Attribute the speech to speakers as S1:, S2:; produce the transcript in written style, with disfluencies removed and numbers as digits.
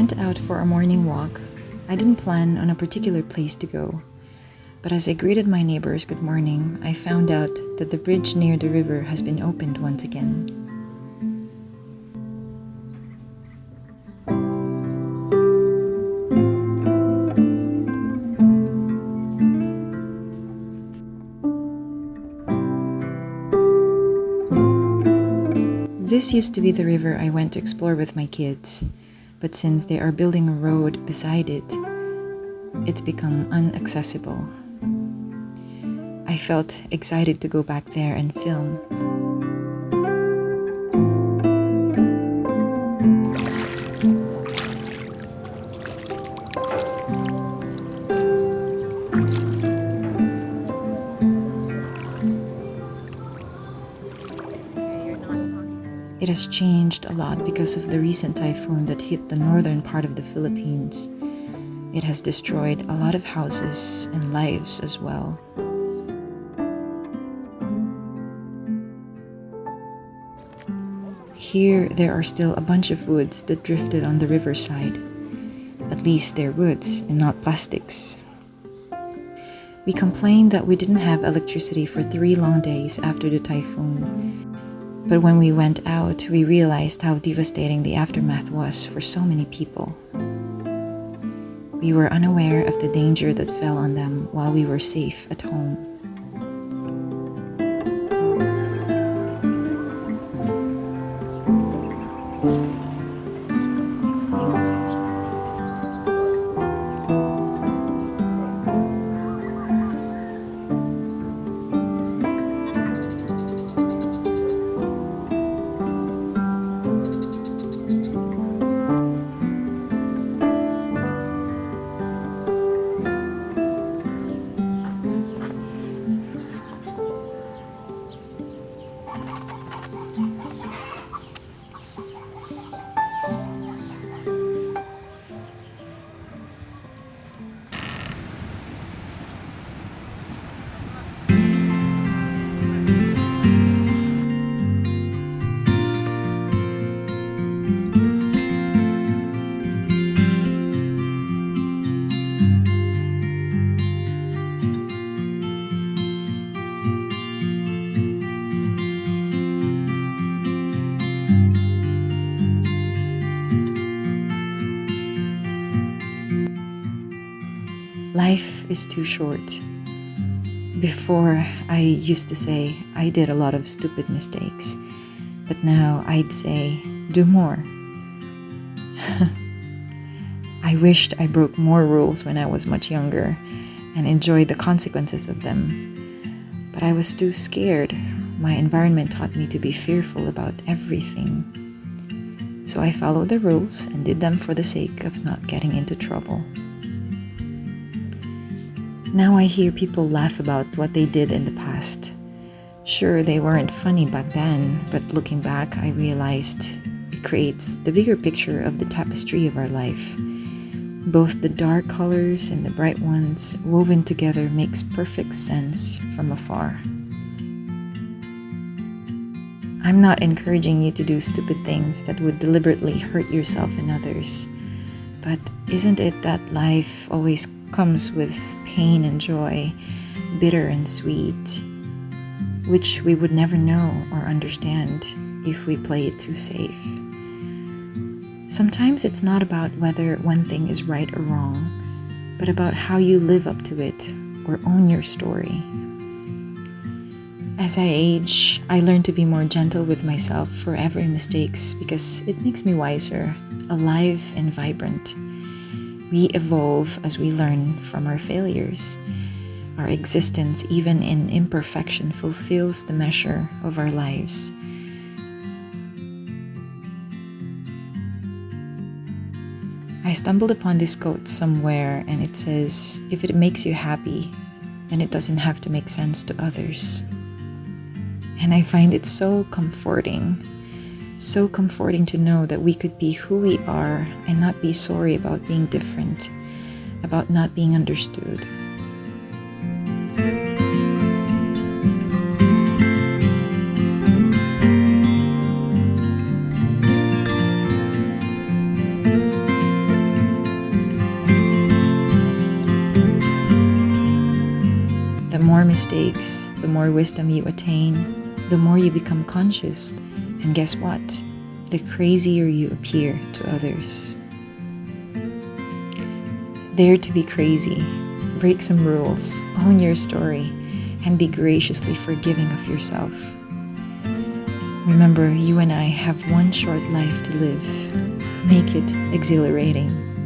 S1: went out for a morning walk. I didn't plan on a particular place to go, but as I greeted my neighbors good morning, I found out that the bridge near the river has been opened once again. This used to be the river I went to explore with my kids, but since they are building a road beside it, it's become inaccessible. I felt excited to go back there and film. It has changed a lot because of the recent typhoon that hit the northern part of the Philippines. It has destroyed a lot of houses and lives as well. Here, there are still a bunch of woods that drifted on the riverside. At least they're woods and not plastics. We complained that we didn't have electricity for 3 long days after the typhoon. But when we went out, we realized how devastating the aftermath was for so many people. We were unaware of the danger that fell on them while we were safe at home. Life is too short. Before, I used to say I did a lot of stupid mistakes, but now I'd say do more. I wished I broke more rules when I was much younger and enjoyed the consequences of them, but I was too scared. My environment taught me to be fearful about everything. So I followed the rules and did them for the sake of not getting into trouble. Now I hear people laugh about what they did in the past. Sure, they weren't funny back then, but looking back, I realized it creates the bigger picture of the tapestry of our life. Both the dark colors and the bright ones woven together makes perfect sense from afar. I'm not encouraging you to do stupid things that would deliberately hurt yourself and others, but isn't it that life always comes with pain and joy, bitter and sweet, which we would never know or understand if we play it too safe. Sometimes it's not about whether one thing is right or wrong, but about how you live up to it or own your story. As I age, I learn to be more gentle with myself for every mistakes because it makes me wiser, alive and vibrant. We evolve as we learn from our failures. Our existence, even in imperfection, fulfills the measure of our lives. I stumbled upon this quote somewhere, and it says, "If it makes you happy, then it doesn't have to make sense to others." And I find it so comforting to know that we could be who we are and not be sorry about being different, about not being understood. mistakes, the more wisdom you attain, the more you become conscious. And guess what? The crazier you appear to others. Dare to be crazy, break some rules, own your story, and be graciously forgiving of yourself. Remember, you and I have one short life to live. Make it exhilarating.